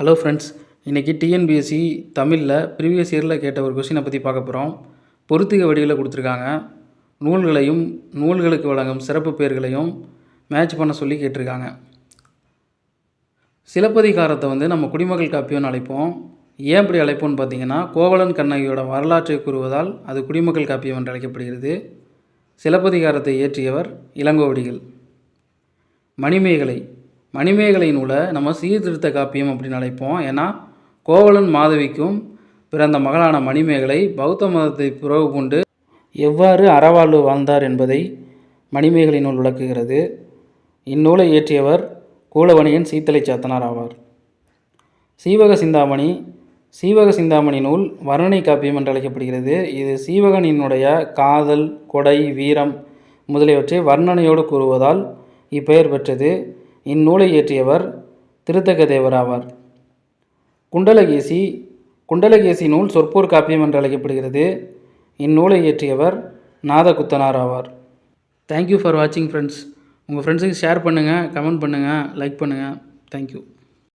Hello friends, இன்றைக்கி TNPSC தமிழில் previous இயரில் கேட்ட ஒரு கொஸ்டினை பற்றி பார்க்க போகிறோம். பொறுத்துக வடிவில் கொடுத்துருக்காங்க. நூல்களையும் நூல்களுக்கு வழங்கும் சிறப்பு பெயர்களையும் மேட்ச் பண்ண சொல்லி கேட்டிருக்காங்க. சிலப்பதிகாரத்தை நம்ம குடிமகள் காப்பியம்னு அழைப்போம். ஏன் இப்படி அழைப்போம்னு பார்த்தீங்கன்னா, கோவலன் கண்ணகியோட வரலாற்றை கூறுவதால் அது குடிமகள் காப்பியம் என்று அழைக்கப்படுகிறது. சிலப்பதிகாரத்தை இயற்றியவர் இளங்கோவடிகள். மணிமேகலை நூலை நம்ம சீர்திருத்த காப்பியம் அப்படின்னு அழைப்போம். ஏன்னா கோவலன் மாதவிக்கும் பிறந்த மகளான மணிமேகலை பௌத்த மதத்தை புறவு கொண்டு எவ்வாறு அறவாழ்வு வாழ்ந்தார் என்பதை மணிமேகலை நூல் விளக்குகிறது. இந்நூலை இயற்றியவர் கூலவணியன் சீத்தலை சாத்தனார் ஆவார். சீவக சிந்தாமணி நூல் வர்ணனை காப்பியம் என்று அழைக்கப்படுகிறது. இது சீவகனினுடைய காதல், கொடை, வீரம் முதலியவற்றை வர்ணனையோடு கூறுவதால் இப்பெயர் பெற்றது. இந்நூலை இயற்றியவர் திருத்தக்க தேவர் ஆவார். குண்டலகேசி நூல் சொற்போர் காப்பியம் என்று அழைக்கப்படுகிறது. இந்நூலை இயற்றியவர் நாதகுத்தனார் ஆவார். தேங்க்யூ ஃபார் வாட்சிங் ஃப்ரெண்ட்ஸ். உங்கள் ஃப்ரெண்ட்ஸுக்கு ஷேர் பண்ணுங்கள், கமெண்ட் பண்ணுங்கள், லைக் பண்ணுங்கள். தேங்க்யூ.